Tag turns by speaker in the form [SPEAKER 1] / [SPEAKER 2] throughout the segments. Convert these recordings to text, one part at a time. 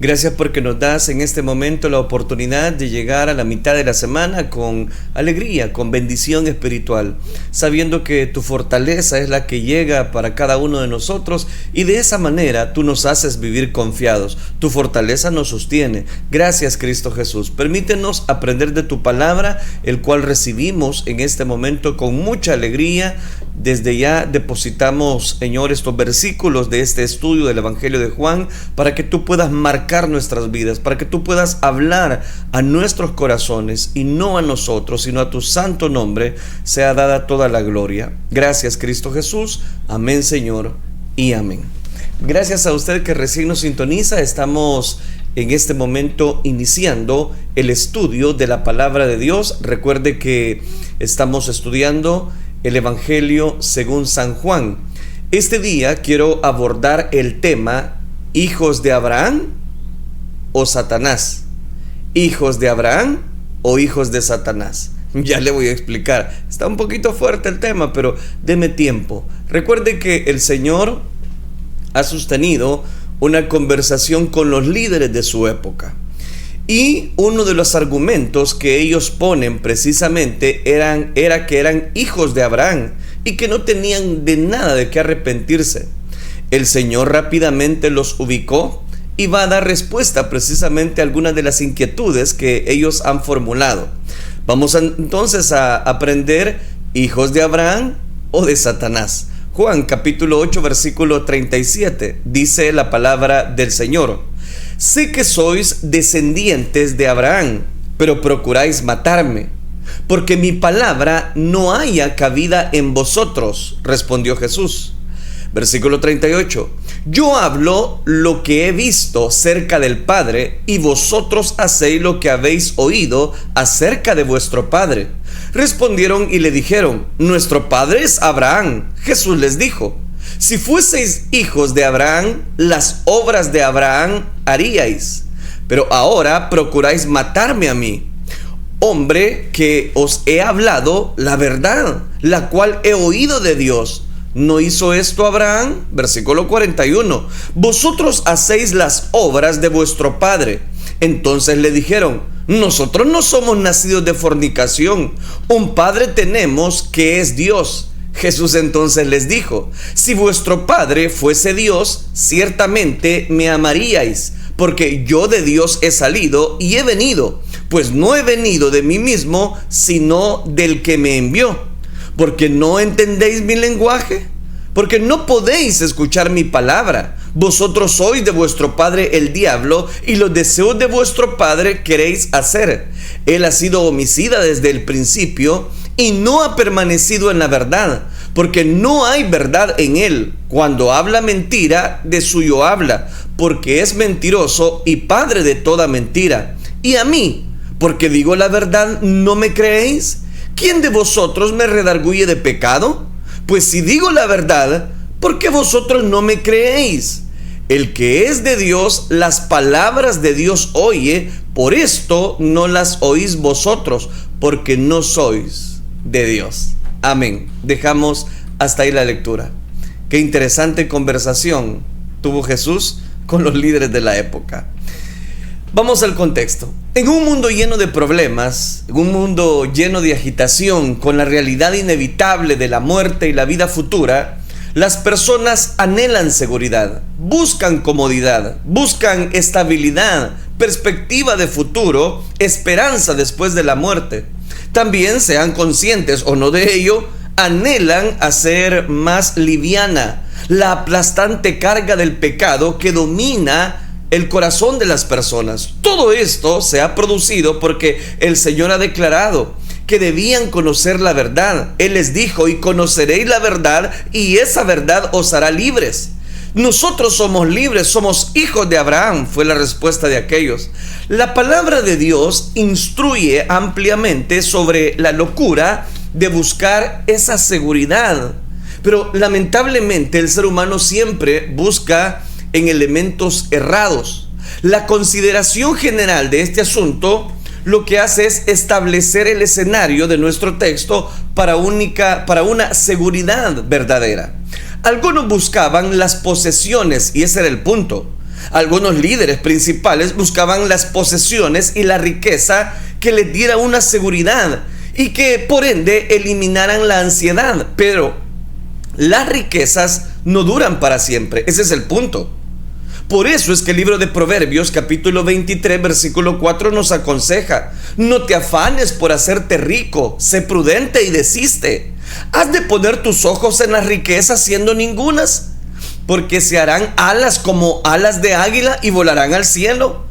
[SPEAKER 1] Gracias porque nos das en este momento la oportunidad de llegar a la mitad de la semana con alegría, con bendición espiritual, sabiendo que tu fortaleza es la que llega para cada uno de nosotros y de esa manera tú nos haces vivir confiados. Tu fortaleza nos sostiene. Gracias, Cristo Jesús. Permítenos aprender de tu palabra, el cual recibimos en este momento con mucha alegría. Desde ya depositamos, Señor, estos versículos de este estudio del Evangelio de Juan para que tú puedas marcar nuestras vidas, para que tú puedas hablar a nuestros corazones y no a nosotros, sino a tu santo nombre sea dada toda la gloria. Gracias, Cristo Jesús. Amén, Señor, y amén. Gracias a usted que recién nos sintoniza. Estamos en este momento iniciando el estudio de la palabra de Dios. Recuerde que estamos estudiando el Evangelio según San Juan. Este día quiero abordar el tema ¿hijos de Abraham o Satanás? ¿Hijos de Abraham o hijos de Satanás? Ya le voy a explicar. Está un poquito fuerte el tema, pero deme tiempo. Recuerde que el Señor ha sostenido una conversación con los líderes de su época. Y uno de los argumentos que ellos ponen precisamente era que eran hijos de Abraham y que no tenían de nada de qué arrepentirse. El Señor rápidamente los ubicó y va a dar respuesta precisamente a algunas de las inquietudes que ellos han formulado. Vamos entonces a aprender hijos de Abraham o de Satanás. Juan capítulo 8 versículo 37 dice la palabra del Señor: sé que sois descendientes de Abraham, pero procuráis matarme, porque mi palabra no haya cabida en vosotros, respondió Jesús. Versículo 38: yo hablo lo que he visto cerca del Padre, y vosotros hacéis lo que habéis oído acerca de vuestro padre. Respondieron y le dijeron: nuestro padre es Abraham. Jesús les dijo: si fueseis hijos de Abraham, las obras de Abraham haríais, pero ahora procuráis matarme a mí, hombre que os he hablado la verdad, la cual he oído de Dios. ¿No hizo esto Abraham? Versículo 41: vosotros hacéis las obras de vuestro padre. Entonces le dijeron: nosotros no somos nacidos de fornicación, un padre tenemos que es Dios. Jesús entonces les dijo: si vuestro padre fuese Dios, ciertamente me amaríais, porque yo de Dios he salido y he venido, pues no he venido de mí mismo, sino del que me envió. ¿Porque no entendéis mi lenguaje? Porque no podéis escuchar mi palabra. Vosotros sois de vuestro padre el diablo, y los deseos de vuestro padre queréis hacer. Él ha sido homicida desde el principio y no ha permanecido en la verdad, porque no hay verdad en él. Cuando habla mentira, de suyo habla, porque es mentiroso y padre de toda mentira. Y a mí, porque digo la verdad, ¿no me creéis? ¿Quién de vosotros me redarguye de pecado? Pues si digo la verdad, ¿por qué vosotros no me creéis? El que es de Dios, las palabras de Dios oye, por esto no las oís vosotros, porque no sois de Dios. Amén. Dejamos hasta ahí la lectura. Qué interesante conversación tuvo Jesús con los líderes de la época. Vamos al contexto. En un mundo lleno de problemas, en un mundo lleno de agitación, con la realidad inevitable de la muerte y la vida futura, las personas anhelan seguridad, buscan comodidad, buscan estabilidad, perspectiva de futuro, esperanza después de la muerte. También, sean conscientes o no de ello, anhelan hacer más liviana la aplastante carga del pecado que domina el corazón de las personas. Todo esto se ha producido porque el Señor ha declarado que debían conocer la verdad. Él les dijo: y conoceréis la verdad, y esa verdad os hará libres. Nosotros somos libres, somos hijos de Abraham, fue la respuesta de aquellos. La palabra de Dios instruye ampliamente sobre la locura de buscar esa seguridad, pero lamentablemente el ser humano siempre busca en elementos errados. La consideración general de este asunto lo que hace es establecer el escenario de nuestro texto para una seguridad verdadera. Algunos buscaban las posesiones, y ese era el punto. Algunos líderes principales buscaban las posesiones y la riqueza que les diera una seguridad y que por ende eliminaran la ansiedad. Pero las riquezas no duran para siempre. Ese es el punto. Por eso es que el libro de Proverbios, capítulo 23, versículo 4 nos aconseja: no te afanes por hacerte rico, sé prudente y desiste. ¿Has de poner tus ojos en las riquezas siendo ningunas? Porque se harán alas como alas de águila y volarán al cielo.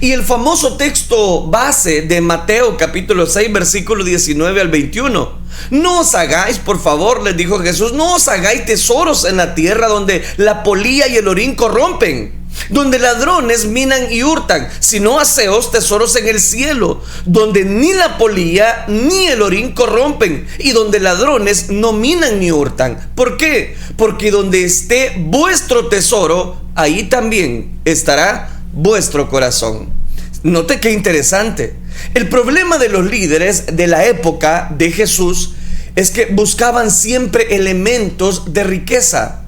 [SPEAKER 1] Y el famoso texto base de Mateo capítulo 6 versículo 19 al 21. No os hagáis, por favor, les dijo Jesús, no os hagáis tesoros en la tierra donde la polilla y el orín corrompen, donde ladrones minan y hurtan, sino haceos tesoros en el cielo, donde ni la polilla ni el orín corrompen, y donde ladrones no minan ni hurtan. ¿Por qué? Porque donde esté vuestro tesoro, ahí también estará vuestro corazón. Note qué interesante. El problema de los líderes de la época de Jesús es que buscaban siempre elementos de riqueza.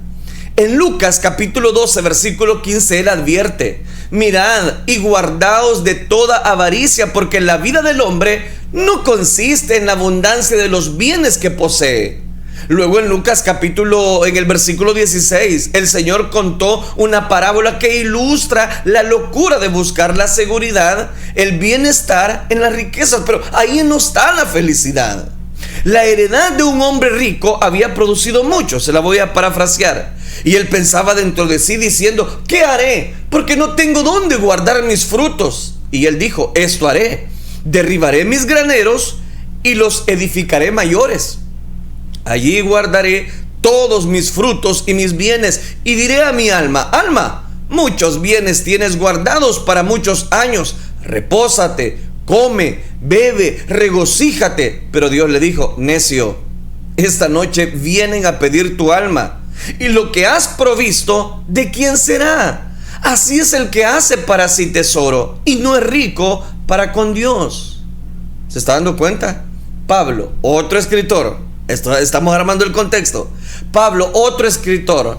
[SPEAKER 1] En Lucas capítulo 12 versículo 15 él advierte: mirad y guardaos de toda avaricia, porque la vida del hombre no consiste en la abundancia de los bienes que posee. Luego en Lucas en el versículo 16, el Señor contó una parábola que ilustra la locura de buscar la seguridad, el bienestar en las riquezas, pero ahí no está la felicidad. La heredad de un hombre rico había producido mucho, se la voy a parafrasear. Y él pensaba dentro de sí diciendo: ¿qué haré? Porque no tengo dónde guardar mis frutos. Y él dijo: esto haré, derribaré mis graneros y los edificaré mayores. Allí guardaré todos mis frutos y mis bienes, y diré a mi alma: alma, muchos bienes tienes guardados para muchos años, repósate, come, bebe, regocíjate. Pero Dios le dijo: necio, esta noche vienen a pedir tu alma, y lo que has provisto, ¿de quién será? Así es el que hace para sí tesoro y no es rico para con Dios. ¿Se está dando cuenta? Pablo, otro escritor, estamos armando el contexto. Pablo, otro escritor,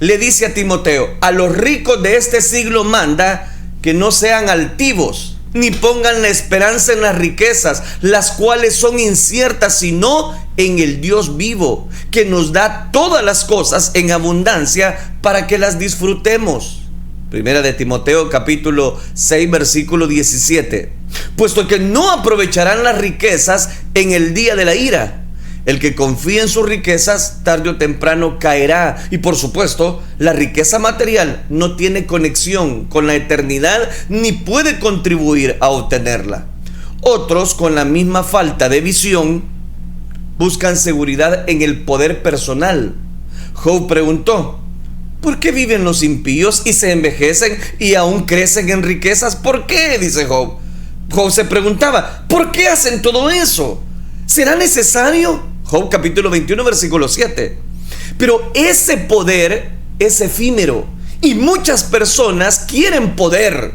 [SPEAKER 1] le dice a Timoteo: a los ricos de este siglo manda que no sean altivos, ni pongan la esperanza en las riquezas, las cuales son inciertas, sino en el Dios vivo, que nos da todas las cosas en abundancia para que las disfrutemos. Primera de Timoteo capítulo 6 versículo 17. Puesto que no aprovecharán las riquezas en el día de la ira. El que confía en sus riquezas tarde o temprano caerá. Y por supuesto, la riqueza material no tiene conexión con la eternidad ni puede contribuir a obtenerla. Otros, con la misma falta de visión, buscan seguridad en el poder personal. Job preguntó: ¿por qué viven los impíos y se envejecen y aún crecen en riquezas? ¿Por qué? Dice Job. Job se preguntaba: ¿por qué hacen todo eso? ¿Será necesario? Job capítulo 21 versículo 7. Pero ese poder es efímero y muchas personas quieren poder,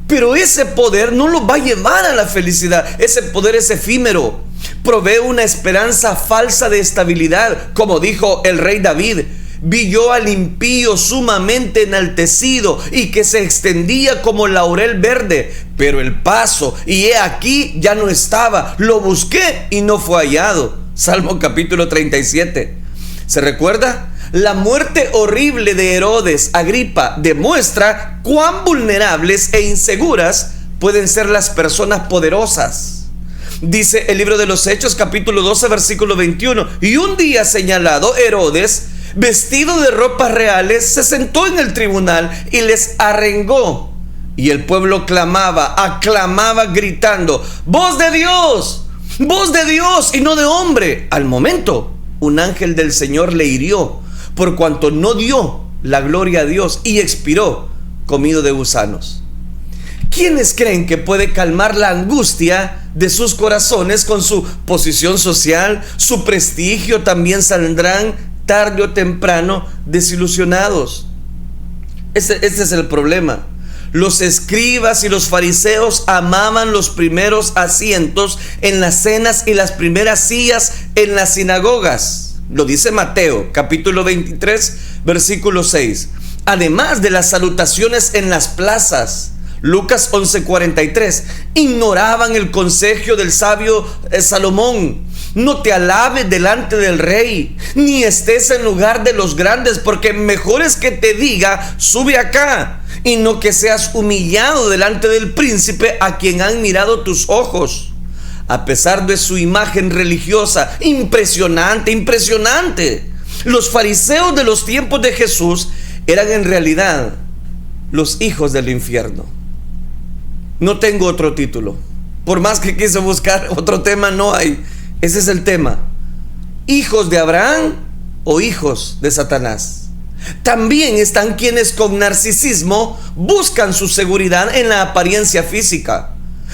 [SPEAKER 1] pero ese poder no los va a llevar a la felicidad. Ese poder es efímero, provee una esperanza falsa de estabilidad. Como dijo el rey David: vi yo al impío sumamente enaltecido y que se extendía como laurel verde, pero el paso, y he aquí, ya no estaba. Lo busqué y no fue hallado. Salmo capítulo 37. ¿Se recuerda? La muerte horrible de Herodes Agripa demuestra cuán vulnerables e inseguras pueden ser las personas poderosas. Dice el libro de los Hechos capítulo 12 versículo 21: y un día señalado, Herodes, vestido de ropas reales, se sentó en el tribunal y les arengó. Y el pueblo aclamaba gritando: voz de Dios y no de hombre. Al momento, un ángel del Señor le hirió, por cuanto no dio la gloria a Dios, y expiró comido de gusanos. ¿Quiénes creen que puede calmar la angustia de sus corazones con su posición social, su prestigio? También saldrán tarde o temprano desilusionados. Este es el problema. Los escribas y los fariseos amaban los primeros asientos en las cenas y las primeras sillas en las sinagogas. Lo dice Mateo capítulo 23 versículo 6. además de las salutaciones en las plazas. Lucas 11:43. Ignoraban el consejo del sabio Salomón. No te alabes delante del rey, ni estés en lugar de los grandes, porque mejor es que te diga, sube acá, y no que seas humillado delante del príncipe a quien han mirado tus ojos. A pesar de su imagen religiosa, impresionante, los fariseos de los tiempos de Jesús eran en realidad los hijos del infierno. No tengo otro título. Por más que quise buscar otro tema, no hay. Ese es el tema. ¿Hijos de Abraham o hijos de Satanás? También están quienes con narcisismo buscan su seguridad en la apariencia física.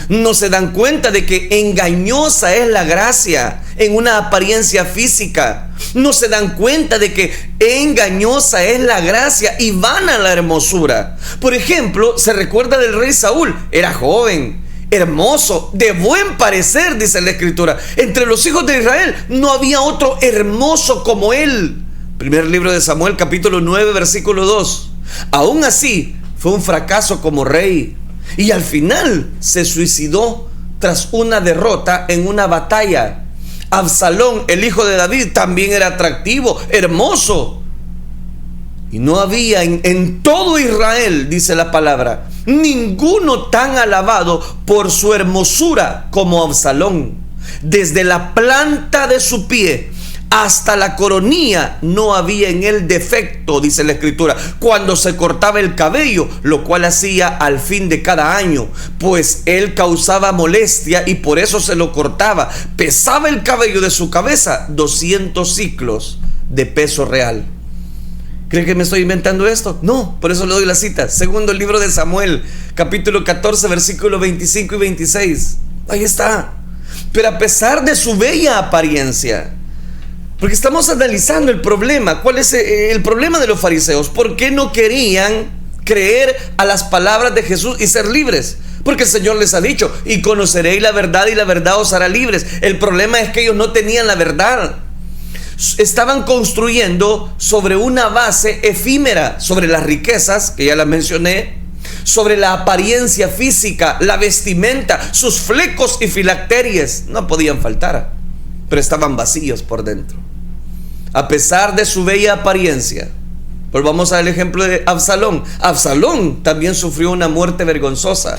[SPEAKER 1] No se dan cuenta de que engañosa es la gracia en una apariencia física. No se dan cuenta de que engañosa es la gracia y vana la hermosura. Por ejemplo, se recuerda del rey Saúl. Era joven, hermoso, de buen parecer, dice la Escritura. Entre los hijos de Israel no había otro hermoso como él. Primer libro de Samuel, capítulo 9, versículo 2. Aún así, fue un fracaso como rey. Y al final se suicidó tras una derrota en una batalla. Absalón, el hijo de David, también era atractivo, hermoso. Y no había en todo Israel, dice la palabra, ninguno tan alabado por su hermosura como Absalón. Desde la planta de su pie hasta la coronilla no había en él defecto, dice la Escritura, cuando se cortaba el cabello, lo cual hacía al fin de cada año, pues él causaba molestia y por eso se lo cortaba. Pesaba el cabello de su cabeza 200 ciclos de peso real. ¿Cree que me estoy inventando esto? No, por eso le doy la cita. Segundo libro de Samuel, capítulo 14, versículos 25 y 26. Ahí está. Pero a pesar de su bella apariencia, porque estamos analizando el problema. ¿Cuál es el problema de los fariseos? ¿Por qué no querían creer a las palabras de Jesús y ser libres? Porque el Señor les ha dicho, y conoceréis la verdad y la verdad os hará libres. El problema es que ellos no tenían la verdad. Estaban construyendo sobre una base efímera, sobre las riquezas, que ya las mencioné, sobre la apariencia física, la vestimenta, sus flecos y filacterias. No podían faltar, pero estaban vacíos por dentro. A pesar de su bella apariencia, volvamos al ejemplo de Absalón. Absalón también sufrió una muerte vergonzosa.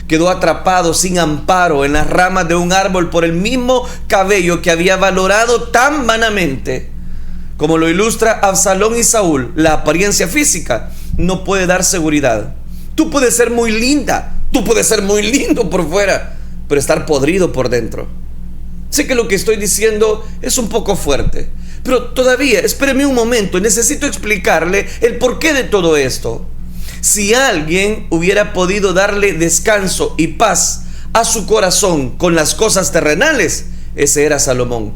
[SPEAKER 1] Quedó atrapado sin amparo en las ramas de un árbol por el mismo cabello que había valorado tan vanamente. Como lo ilustra Absalón y Saúl, la apariencia física no puede dar seguridad. Tú puedes ser muy linda, tú puedes ser muy lindo por fuera, pero estar podrido por dentro. Sé que lo que estoy diciendo es un poco fuerte, pero todavía, espéreme un momento, necesito explicarle el porqué de todo esto. Si alguien hubiera podido darle descanso y paz a su corazón con las cosas terrenales, ese era Salomón.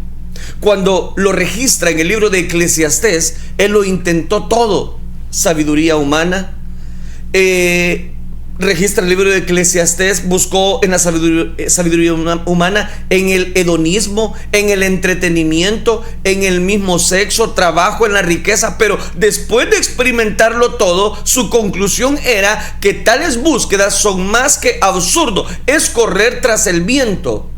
[SPEAKER 1] Cuando lo registra en el libro de Eclesiastés, él lo intentó todo. Sabiduría humana, registra el libro de Eclesiastés, buscó en la sabiduría humana, en el hedonismo, en el entretenimiento, en el mismo sexo, trabajo, en la riqueza, pero después de experimentarlo todo, su conclusión era que tales búsquedas son más que absurdo, es correr tras el viento.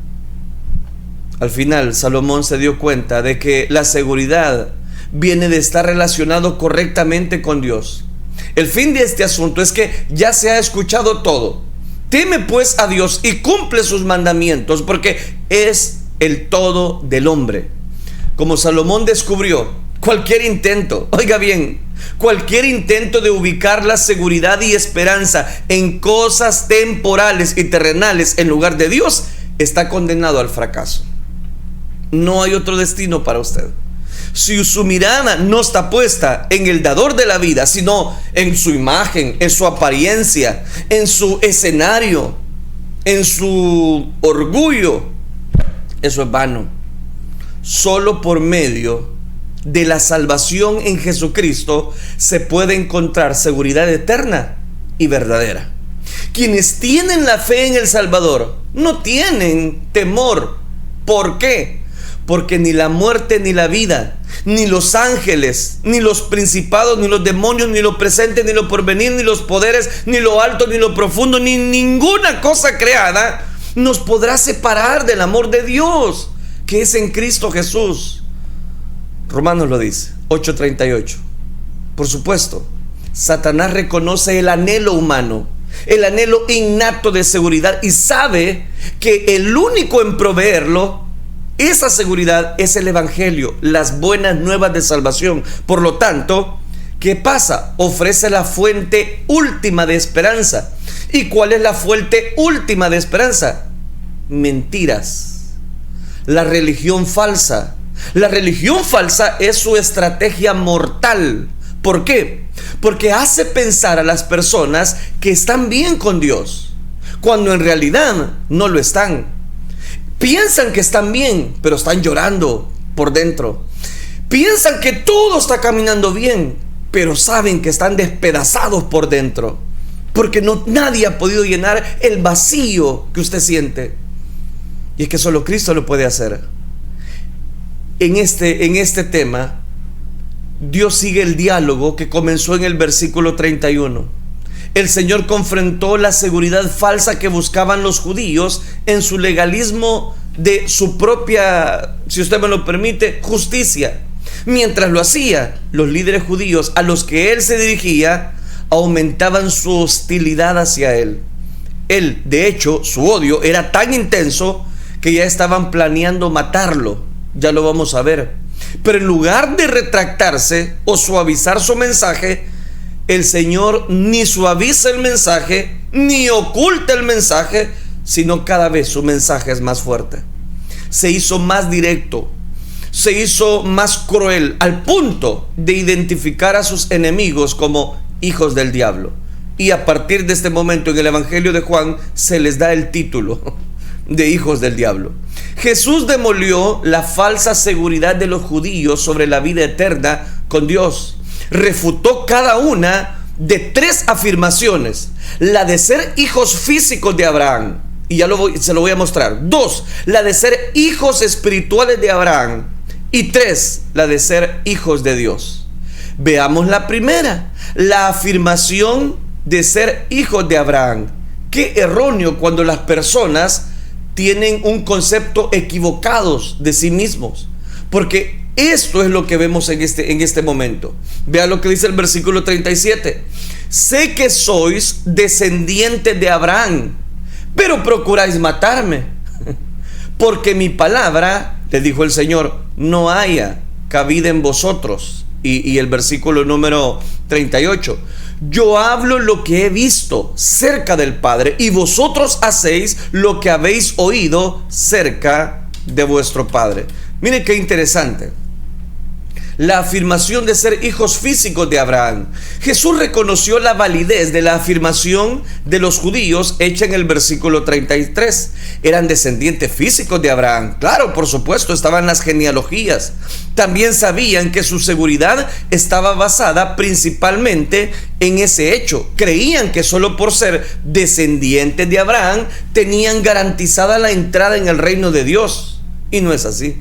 [SPEAKER 1] Al final, Salomón se dio cuenta de que la seguridad viene de estar relacionado correctamente con Dios. El fin de este asunto es que ya se ha escuchado todo. Teme pues a Dios y cumple sus mandamientos, porque es el todo del hombre. Como Salomón descubrió, cualquier intento, oiga bien, cualquier intento de ubicar la seguridad y esperanza en cosas temporales y terrenales en lugar de Dios, está condenado al fracaso. No hay otro destino para usted. Si su mirada no está puesta en el dador de la vida, sino en su imagen, en su apariencia, en su escenario, en su orgullo, eso es vano. Solo por medio de la salvación en Jesucristo se puede encontrar seguridad eterna y verdadera. Quienes tienen la fe en el Salvador no tienen temor. ¿Por qué? porque ni la muerte ni la vida, ni los ángeles, ni los principados, ni los demonios, ni lo presente, ni lo porvenir, ni los poderes, ni lo alto, ni lo profundo, ni ninguna cosa creada nos podrá separar del amor de Dios que es en Cristo Jesús. Romanos lo dice, 8:38. Por supuesto, Satanás reconoce el anhelo humano, el anhelo innato de seguridad, y sabe que el único en proveerlo, esa seguridad, es el Evangelio, las buenas nuevas de salvación. Por lo tanto, ¿qué pasa? Ofrece la fuente última de esperanza. ¿Y cuál es la fuente última de esperanza? Mentiras. La religión falsa. La religión falsa es su estrategia mortal. ¿Por qué? Porque hace pensar a las personas que están bien con Dios, cuando en realidad no lo están. Piensan que están bien, pero están llorando por dentro. Piensan que todo está caminando bien, pero saben que están despedazados por dentro, porque nadie ha podido llenar el vacío que usted siente. Y es que solo Cristo lo puede hacer. En este tema, Dios sigue el diálogo que comenzó en el versículo 31. El Señor confrontó la seguridad falsa que buscaban los judíos en su legalismo de su propia, si usted me lo permite, justicia. Mientras lo hacía, los líderes judíos a los que Él se dirigía aumentaban su hostilidad hacia Él. De hecho, su odio era tan intenso que ya estaban planeando matarlo. Ya lo vamos a ver. Pero en lugar de retractarse o suavizar su mensaje, el Señor ni suaviza el mensaje, ni oculta el mensaje, sino cada vez su mensaje es más fuerte. Se hizo más directo, se hizo más cruel, al punto de identificar a sus enemigos como hijos del diablo. Y a partir de este momento en el Evangelio de Juan se les da el título de hijos del diablo. Jesús demolió la falsa seguridad de los judíos sobre la vida eterna con Dios. Refutó cada una de tres afirmaciones: la de ser hijos físicos de Abraham, y se lo voy a mostrar. 2, la de ser hijos espirituales de Abraham. Y 3, la de ser hijos de Dios. Veamos la primera, la afirmación de ser hijos de Abraham. Qué erróneo cuando las personas tienen un concepto equivocados de sí mismos, porque esto es lo que vemos en este momento. Vea lo que dice el versículo 37. Sé que sois descendientes de Abraham, pero procuráis matarme, porque mi palabra, le dijo el Señor, no haya cabida en vosotros. Y el versículo número 38. Yo hablo lo que he visto cerca del Padre, y vosotros hacéis lo que habéis oído cerca de vuestro Padre. Mire qué interesante. La afirmación de ser hijos físicos de Abraham. Jesús reconoció la validez de la afirmación de los judíos hecha en el versículo 33. Eran descendientes físicos de Abraham. Claro, por supuesto, estaban las genealogías. También sabían que su seguridad estaba basada principalmente en ese hecho. Creían que solo por ser descendientes de Abraham tenían garantizada la entrada en el reino de Dios. Y no es así.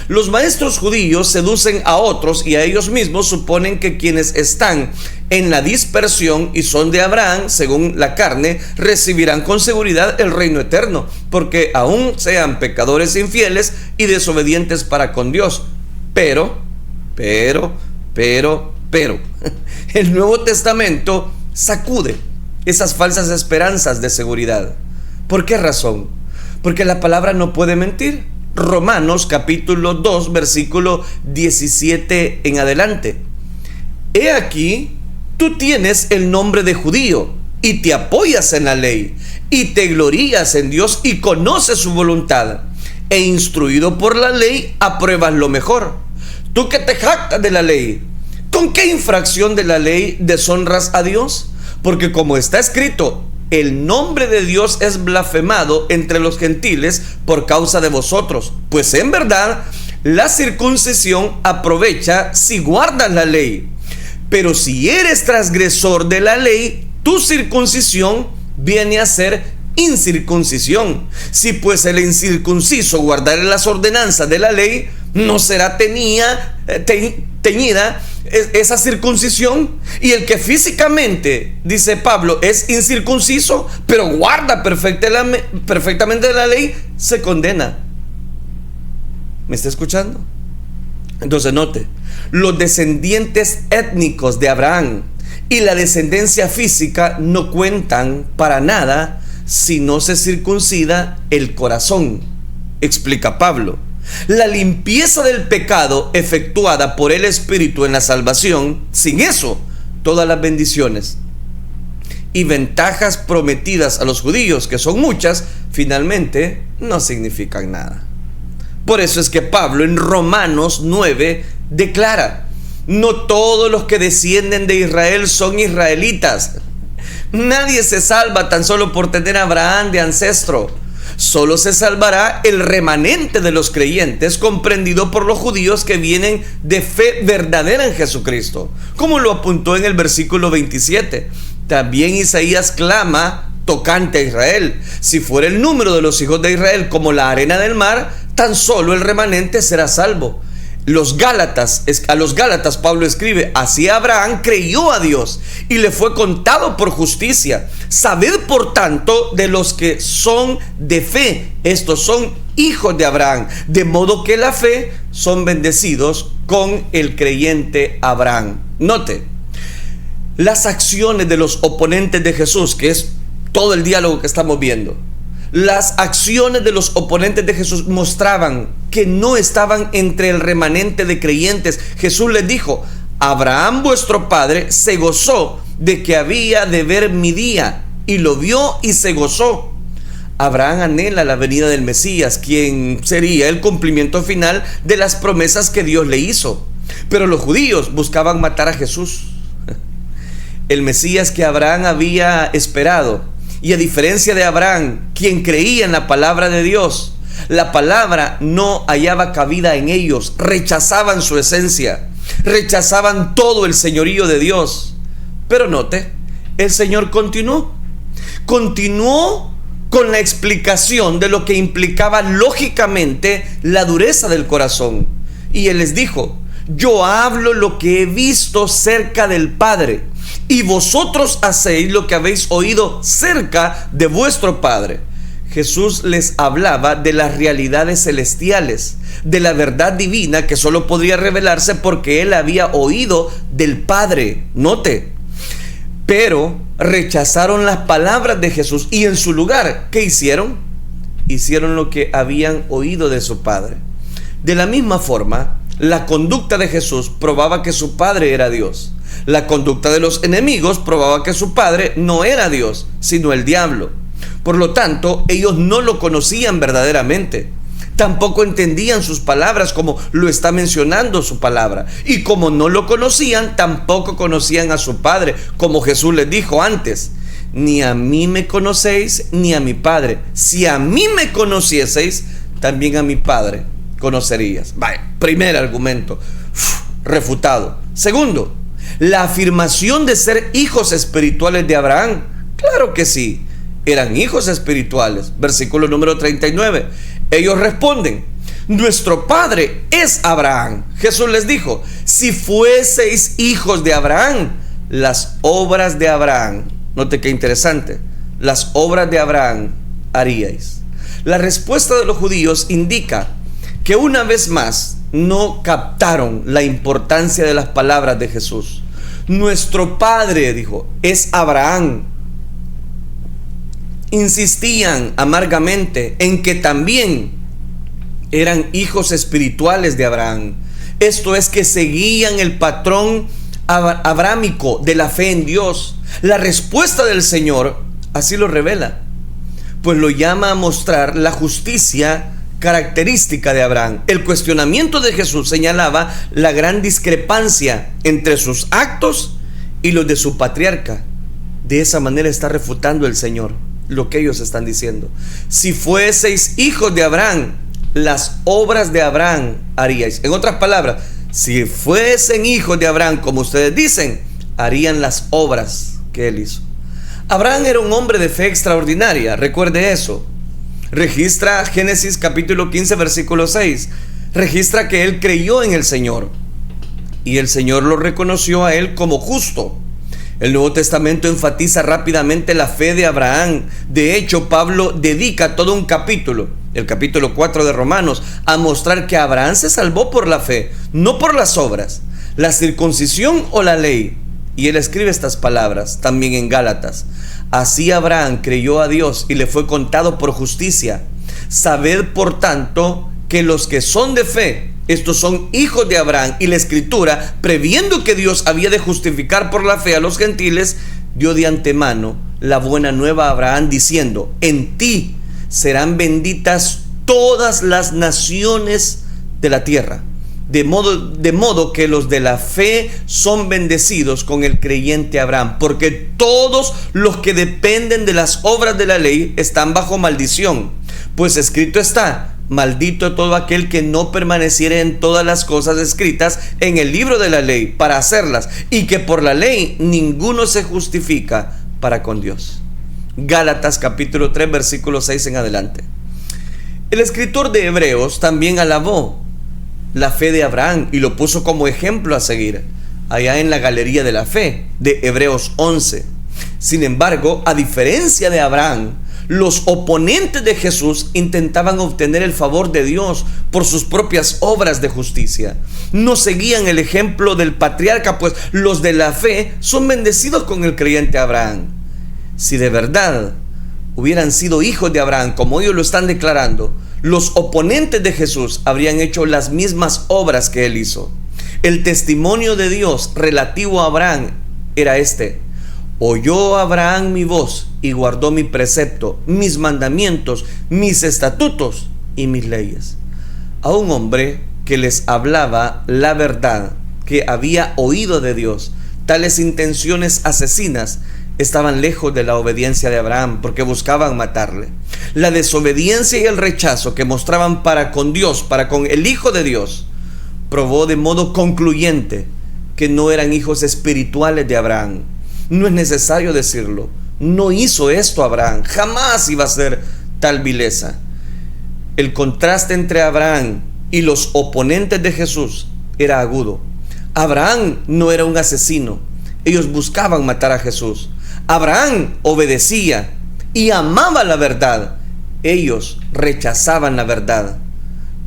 [SPEAKER 1] Los maestros judíos seducen a otros y a ellos mismos suponen que quienes están en la dispersión y son de Abraham, según la carne, recibirán con seguridad el reino eterno, porque aún sean pecadores infieles y desobedientes para con Dios. Pero, el Nuevo Testamento sacude esas falsas esperanzas de seguridad. ¿Por qué razón? Porque la palabra no puede mentir. Romanos capítulo 2 versículo 17 en adelante. He aquí, tú tienes el nombre de judío y te apoyas en la ley y te glorías en Dios y conoces su voluntad, e instruido por la ley apruebas lo mejor. Tú que te jactas de la ley, ¿con qué infracción de la ley deshonras a Dios? Porque como está escrito, el nombre de Dios es blasfemado entre los gentiles por causa de vosotros. Pues en verdad, la circuncisión aprovecha si guardas la ley. Pero si eres transgresor de la ley, tu circuncisión viene a ser incircuncisión. Si pues el incircunciso guardare las ordenanzas de la ley, no será teñida esa circuncisión. Y el que físicamente, dice Pablo, es incircunciso, pero guarda perfectamente la ley, se condena. ¿Me está escuchando? Entonces note, los descendientes étnicos de Abraham y la descendencia física no cuentan para nada si no se circuncida el corazón, explica Pablo. La limpieza del pecado efectuada por el Espíritu en la salvación, sin eso, todas las bendiciones y ventajas prometidas a los judíos, que son muchas, finalmente no significan nada. Por eso es que Pablo en Romanos 9 declara: no todos los que descienden de Israel son israelitas. Nadie se salva tan solo por tener a Abraham de ancestro. Solo se salvará el remanente de los creyentes, comprendido por los judíos que vienen de fe verdadera en Jesucristo, como lo apuntó en el versículo 27. También Isaías clama tocante a Israel: si fuera el número de los hijos de Israel como la arena del mar, tan solo el remanente será salvo. A los Gálatas Pablo escribe: así Abraham creyó a Dios y le fue contado por justicia. Sabed por tanto de los que son de fe, estos son hijos de Abraham, de modo que la fe son bendecidos con el creyente Abraham. Note, las acciones de los oponentes de Jesús, que es todo el diálogo que estamos viendo. Las acciones de los oponentes de Jesús mostraban que no estaban entre el remanente de creyentes. Jesús les dijo: Abraham vuestro padre se gozó de que había de ver mi día, y lo vio y se gozó. Abraham anhela la venida del Mesías, quien sería el cumplimiento final de las promesas que Dios le hizo. Pero los judíos buscaban matar a Jesús, el Mesías que Abraham había esperado. Y a diferencia de Abraham, quien creía en la palabra de Dios, la palabra no hallaba cabida en ellos. Rechazaban su esencia, rechazaban todo el señorío de Dios. Pero note, el Señor continuó con la explicación de lo que implicaba lógicamente la dureza del corazón. Y Él les dijo: yo hablo lo que he visto cerca del Padre, y vosotros hacéis lo que habéis oído cerca de vuestro padre. Jesús les hablaba de las realidades celestiales, de la verdad divina que solo podría revelarse porque él había oído del Padre. Note, pero rechazaron las palabras de Jesús y en su lugar, ¿qué hicieron? Hicieron lo que habían oído de su Padre. De la misma forma, la conducta de Jesús probaba que su Padre era Dios. La conducta de los enemigos probaba que su padre no era Dios, sino el diablo. Por lo tanto, ellos no lo conocían verdaderamente. Tampoco entendían sus palabras como lo está mencionando su palabra. Y como no lo conocían, tampoco conocían a su Padre, como Jesús les dijo antes: ni a mí me conocéis, ni a mi Padre. Si a mí me conocieseis, también a mi Padre conocerías. Vaya, primer argumento, refutado. Segundo, la afirmación de ser hijos espirituales de Abraham. Claro que sí, eran hijos espirituales. Versículo número 39. Ellos responden: nuestro padre es Abraham. Jesús les dijo: si fueseis hijos de Abraham, las obras de Abraham, note qué interesante, las obras de Abraham haríais. La respuesta de los judíos indica que una vez más no captaron la importancia de las palabras de Jesús. Nuestro padre, dijo, es Abraham. Insistían amargamente en que también eran hijos espirituales de Abraham. Esto es, que seguían el patrón abrámico de la fe en Dios. La respuesta del Señor así lo revela, pues lo llama a mostrar la justicia característica de Abraham. El cuestionamiento de Jesús señalaba la gran discrepancia entre sus actos y los de su patriarca. De esa manera está refutando el Señor lo que ellos están diciendo. Si fueseis hijos de Abraham, las obras de Abraham haríais. En otras palabras, si fuesen hijos de Abraham, como ustedes dicen, harían las obras que él hizo. Abraham era un hombre de fe extraordinaria, recuerde eso. Registra Génesis capítulo 15 versículo 6. Registra que él creyó en el Señor y el Señor lo reconoció a él como justo. El Nuevo Testamento enfatiza rápidamente la fe de Abraham. De hecho, Pablo dedica todo un capítulo, el capítulo 4 de Romanos, a mostrar que Abraham se salvó por la fe, no por las obras, la circuncisión o la ley. Y él escribe estas palabras también en Gálatas. Así Abraham creyó a Dios y le fue contado por justicia. Sabed, por tanto, que los que son de fe, estos son hijos de Abraham, y la Escritura, previendo que Dios había de justificar por la fe a los gentiles, dio de antemano la buena nueva a Abraham, diciendo: en ti serán benditas todas las naciones de la tierra. De modo que los de la fe son bendecidos con el creyente Abraham, porque todos los que dependen de las obras de la ley están bajo maldición. Pues escrito está: maldito todo aquel que no permaneciere en todas las cosas escritas en el libro de la ley para hacerlas, y que por la ley ninguno se justifica para con Dios. Gálatas capítulo 3 versículo 6 en adelante. El escritor de Hebreos también alabó la fe de Abraham y lo puso como ejemplo a seguir, allá en la galería de la fe de Hebreos 11. Sin embargo, a diferencia de Abraham, los oponentes de Jesús intentaban obtener el favor de Dios por sus propias obras de justicia. No seguían el ejemplo del patriarca, pues los de la fe son bendecidos con el creyente Abraham. Si de verdad hubieran sido hijos de Abraham, como ellos lo están declarando, los oponentes de Jesús habrían hecho las mismas obras que él hizo. El testimonio de Dios relativo a Abraham era este: oyó Abraham mi voz y guardó mi precepto, mis mandamientos, mis estatutos y mis leyes. A un hombre que les hablaba la verdad, que había oído de Dios, tales intenciones asesinas estaban lejos de la obediencia de Abraham, porque buscaban matarle. La desobediencia y el rechazo que mostraban para con Dios, para con el Hijo de Dios, probó de modo concluyente que no eran hijos espirituales de Abraham. No es necesario decirlo. No hizo esto Abraham. Jamás iba a ser tal vileza. El contraste entre Abraham y los oponentes de Jesús era agudo. Abraham no era un asesino. Ellos buscaban matar a Jesús. Abraham obedecía y amaba la verdad. Ellos rechazaban la verdad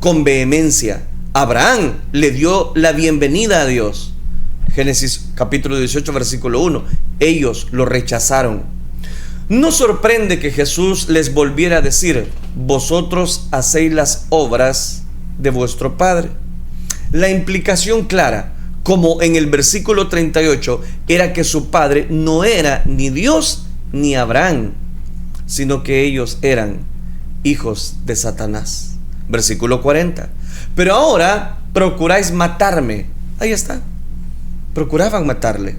[SPEAKER 1] con vehemencia. Abraham le dio la bienvenida a Dios. Génesis capítulo 18 versículo 1. Ellos lo rechazaron. No sorprende que Jesús les volviera a decir: vosotros hacéis las obras de vuestro padre. La implicación clara, como en el versículo 38, era que su padre no era ni Dios ni Abraham, sino que ellos eran hijos de Satanás. Versículo 40. Pero ahora procuráis matarme. Ahí está. Procuraban matarle.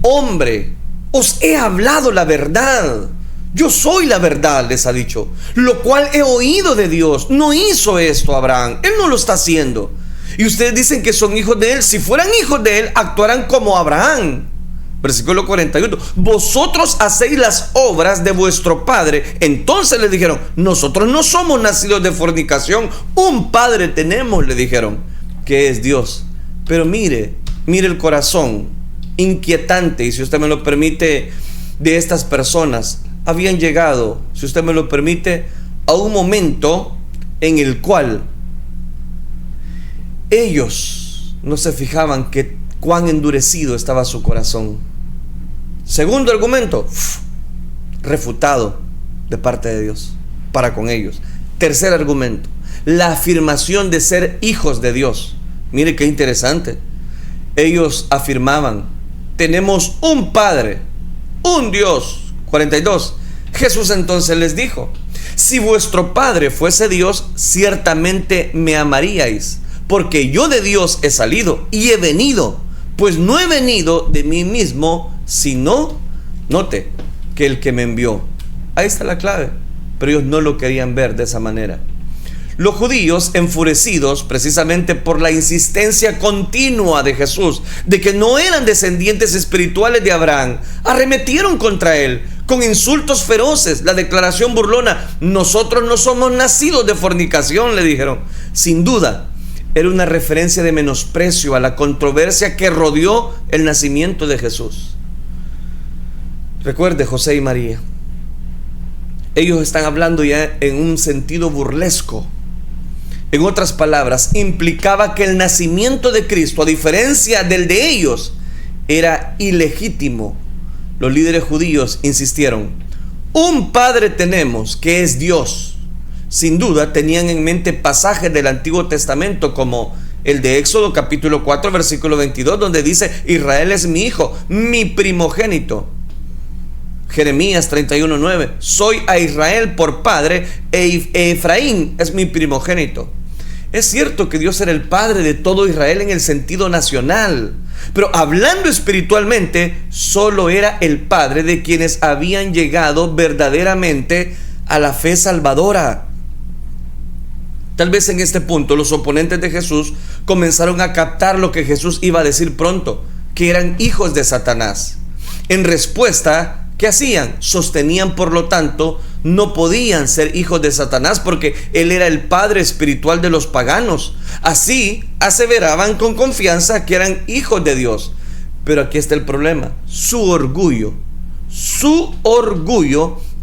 [SPEAKER 1] Hombre, os he hablado la verdad. Yo soy la verdad, les ha dicho, lo cual he oído de Dios. No hizo esto Abraham. Él no lo está haciendo. Y ustedes dicen que son hijos de él. Si fueran hijos de él, actuarán como Abraham. Versículo 41. Vosotros hacéis las obras de vuestro padre. Entonces le dijeron: nosotros no somos nacidos de fornicación. Un padre tenemos, le dijeron, que es Dios. Pero mire el corazón inquietante, y si usted me lo permite, de estas personas. Habían llegado, si usted me lo permite, a un momento en el cual ellos no se fijaban que cuán endurecido estaba su corazón. Segundo argumento, refutado de parte de Dios para con ellos. Tercer argumento, la afirmación de ser hijos de Dios. Mire qué interesante. Ellos afirmaban: tenemos un Padre, un Dios. 42. Jesús entonces les dijo: si vuestro Padre fuese Dios, ciertamente me amaríais, porque yo de Dios he salido y he venido, pues no he venido de mí mismo, sino, note, que el que me envió. Ahí está la clave. Pero ellos no lo querían ver de esa manera. Los judíos, enfurecidos precisamente por la insistencia continua de Jesús, de que no eran descendientes espirituales de Abraham, arremetieron contra él con insultos feroces, la declaración burlona: nosotros no somos nacidos de fornicación, le dijeron. Sin duda, era una referencia de menosprecio a la controversia que rodeó el nacimiento de Jesús. Recuerde, José y María, ellos están hablando ya en un sentido burlesco. En otras palabras, implicaba que el nacimiento de Cristo, a diferencia del de ellos, era ilegítimo. Los líderes judíos insistieron: un padre tenemos que es Dios. Sin duda tenían en mente pasajes del Antiguo Testamento como el de Éxodo capítulo 4 versículo 22, donde dice: Israel es mi hijo, mi primogénito. Jeremías 31:9, soy a Israel por padre e Efraín es mi primogénito. Es cierto que Dios era el padre de todo Israel en el sentido nacional, pero hablando espiritualmente, solo era el padre de quienes habían llegado verdaderamente a la fe salvadora. Tal vez en este punto los oponentes de Jesús comenzaron a captar lo que Jesús iba a decir pronto, que eran hijos de Satanás. En respuesta, ¿qué hacían? Sostenían, por lo tanto, no podían ser hijos de Satanás porque él era el padre espiritual de los paganos. Así aseveraban con confianza que eran hijos de Dios. Pero aquí está el problema: su orgullo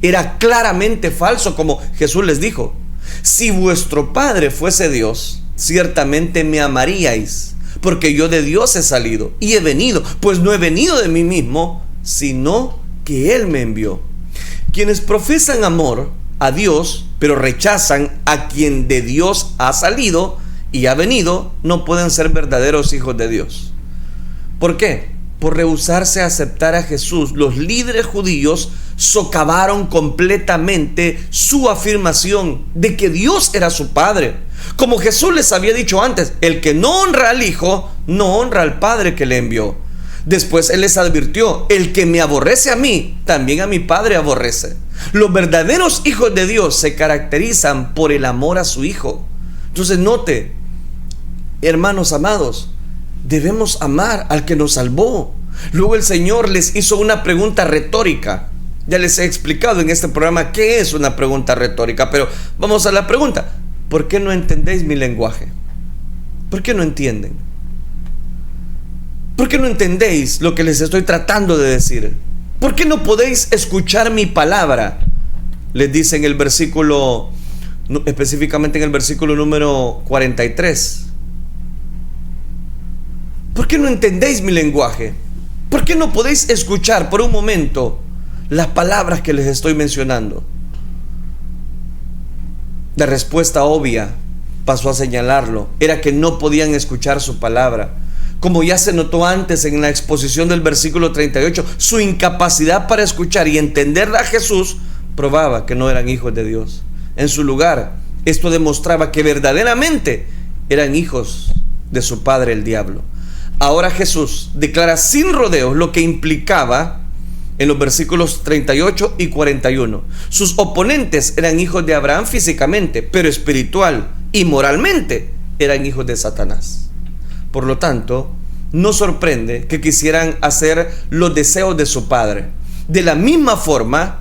[SPEAKER 1] era claramente falso, como Jesús les dijo: si vuestro padre fuese Dios, ciertamente me amaríais, porque yo de Dios he salido y he venido, pues no he venido de mí mismo, sino que Él me envió. Quienes profesan amor a Dios, pero rechazan a quien de Dios ha salido y ha venido, no pueden ser verdaderos hijos de Dios. ¿Por qué? Por rehusarse a aceptar a Jesús, los líderes judíos socavaron completamente su afirmación de que Dios era su Padre. Como Jesús les había dicho antes: el que no honra al Hijo, no honra al Padre que le envió. Después Él les advirtió: el que me aborrece a mí, también a mi Padre aborrece. Los verdaderos hijos de Dios se caracterizan por el amor a su Hijo. Entonces note, hermanos amados, debemos amar al que nos salvó. Luego el Señor les hizo una pregunta retórica. Ya les he explicado en este programa qué es una pregunta retórica, pero vamos a la pregunta: ¿por qué no entendéis mi lenguaje? ¿Por qué no entienden? ¿Por qué no entendéis lo que les estoy tratando de decir? ¿Por qué no podéis escuchar mi palabra? Les dice en el versículo, específicamente en el versículo número 43. ¿Por qué no entendéis mi lenguaje? ¿Por qué no podéis escuchar por un momento las palabras que les estoy mencionando? La respuesta obvia, pasó a señalarlo, era que no podían escuchar su palabra. Como ya se notó antes en la exposición del versículo 38, su incapacidad para escuchar y entender a Jesús probaba que no eran hijos de Dios. En su lugar, esto demostraba que verdaderamente eran hijos de su padre, el diablo. Ahora Jesús declara sin rodeos lo que implicaba en los versículos 38 y 41. Sus oponentes eran hijos de Abraham físicamente, pero espiritual y moralmente eran hijos de Satanás. Por lo tanto, no sorprende que quisieran hacer los deseos de su padre. De la misma forma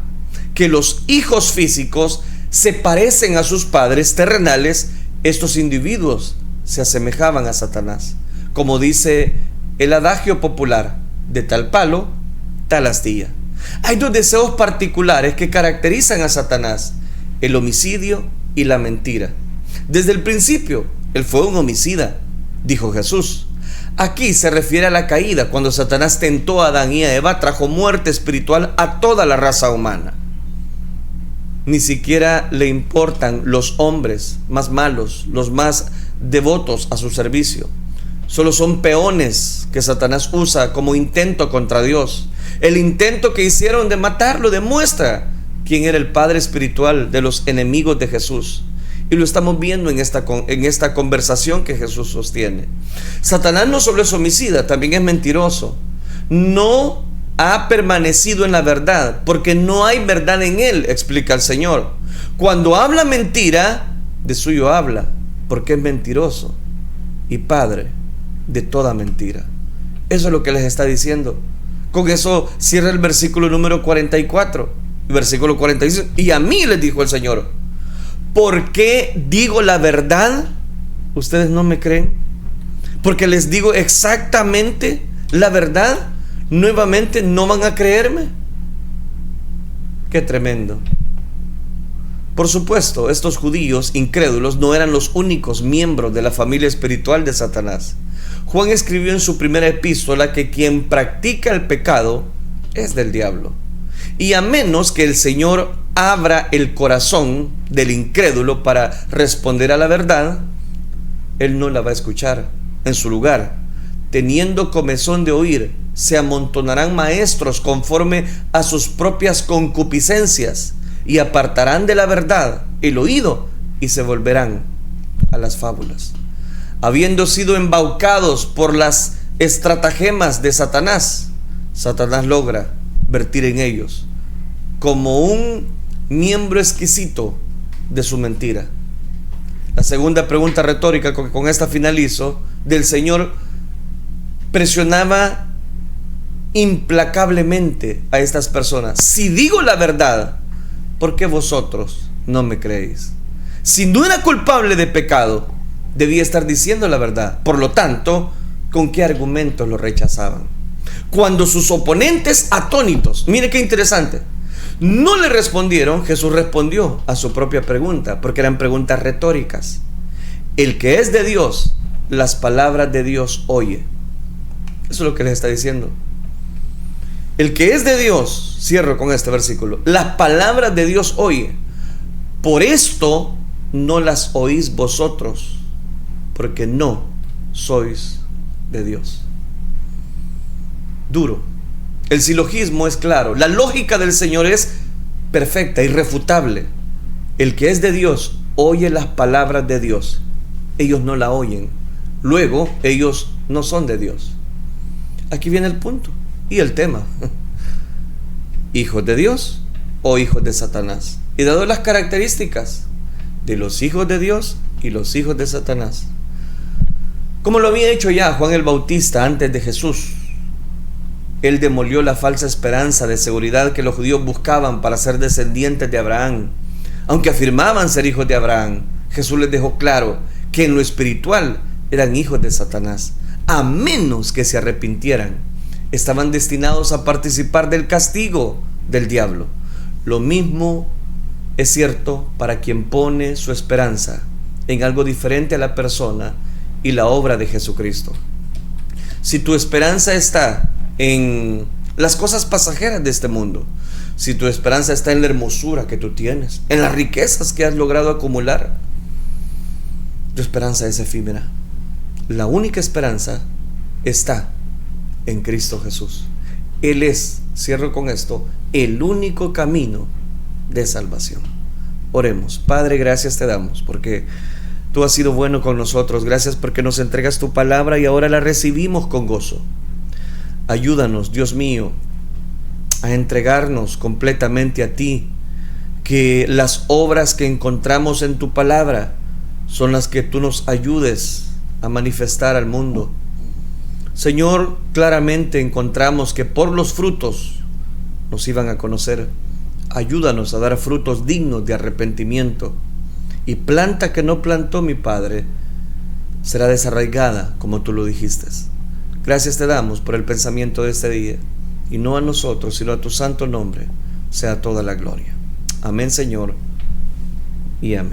[SPEAKER 1] que los hijos físicos se parecen a sus padres terrenales, estos individuos se asemejaban a Satanás. Como dice el adagio popular: de tal palo, tal astilla. Hay dos deseos particulares que caracterizan a Satanás: el homicidio y la mentira. Desde el principio, él fue un homicida, dijo Jesús. Aquí se refiere a la caída, cuando Satanás tentó a Adán y a Eva, trajo muerte espiritual a toda la raza humana. Ni siquiera le importan los hombres más malos, los más devotos a su servicio. Solo son peones que Satanás usa como intento contra Dios. El intento que hicieron de matarlo demuestra quién era el padre espiritual de los enemigos de Jesús. Y lo estamos viendo en esta conversación que Jesús sostiene. Satanás no solo es homicida, también es mentiroso. No ha permanecido en la verdad, porque no hay verdad en él, explica el Señor. Cuando habla mentira, de suyo habla, porque es mentiroso y padre de toda mentira. Eso es lo que les está diciendo. Con eso cierra el versículo número 44, versículo 46. Y a mí les dijo el Señor: ¿por qué digo la verdad? ¿Ustedes no me creen? Porque les digo exactamente la verdad. Nuevamente no van a creerme. Qué tremendo. Por supuesto, estos judíos incrédulos no eran los únicos miembros de la familia espiritual de Satanás. Juan escribió en su primera epístola que quien practica el pecado es del diablo. Y a menos que el Señor abra el corazón del incrédulo para responder a la verdad, él no la va a escuchar. En su lugar, teniendo comezón de oír, se amontonarán maestros conforme a sus propias concupiscencias, y apartarán de la verdad el oído y se volverán a las fábulas. Habiendo sido embaucados por las estratagemas de Satanás, Satanás logra vertir en ellos como un miembro exquisito de su mentira. La segunda pregunta retórica, con esta finalizo, del Señor presionaba implacablemente a estas personas: si digo la verdad, ¿por qué vosotros no me creéis? Si no era culpable de pecado, debía estar diciendo la verdad. Por lo tanto, ¿con qué argumentos lo rechazaban? Cuando sus oponentes atónitos, mire qué interesante, no le respondieron, Jesús respondió a su propia pregunta, porque eran preguntas retóricas. El que es de Dios, las palabras de Dios oye. Eso es lo que les está diciendo. El que es de Dios, cierro con este versículo, las palabras de Dios oye. Por esto no las oís vosotros, porque no sois de Dios. Duro. El silogismo es claro. La lógica del Señor es perfecta, irrefutable. El que es de Dios oye las palabras de Dios. Ellos no la oyen. Luego, ellos no son de Dios. Aquí viene el punto y el tema. ¿Hijos de Dios o hijos de Satanás? Y dado las características de los hijos de Dios y los hijos de Satanás, como lo había hecho ya Juan el Bautista antes de Jesús, él demolió la falsa esperanza de seguridad que los judíos buscaban para ser descendientes de Abraham. Aunque afirmaban ser hijos de Abraham, Jesús les dejó claro que en lo espiritual eran hijos de Satanás. A menos que se arrepintieran, estaban destinados a participar del castigo del diablo. Lo mismo es cierto para quien pone su esperanza en algo diferente a la persona y la obra de Jesucristo. Si tu esperanza está en las cosas pasajeras de este mundo, si tu esperanza está en la hermosura que tú tienes, en las riquezas que has logrado acumular, tu esperanza es efímera. La única esperanza está en Cristo Jesús. Él es, cierro con esto, el único camino de salvación. Oremos. Padre, gracias te damos porque tú has sido bueno con nosotros. Gracias porque nos entregas tu palabra y ahora la recibimos con gozo. Ayúdanos, Dios mío, a entregarnos completamente a ti, que las obras que encontramos en tu palabra son las que tú nos ayudes a manifestar al mundo. Señor, claramente encontramos que por los frutos nos iban a conocer. Ayúdanos a dar frutos dignos de arrepentimiento. Y planta que no plantó mi Padre será desarraigada, como tú lo dijiste. Gracias te damos por el pensamiento de este día, y no a nosotros, sino a tu santo nombre sea toda la gloria. Amén, Señor, y amén.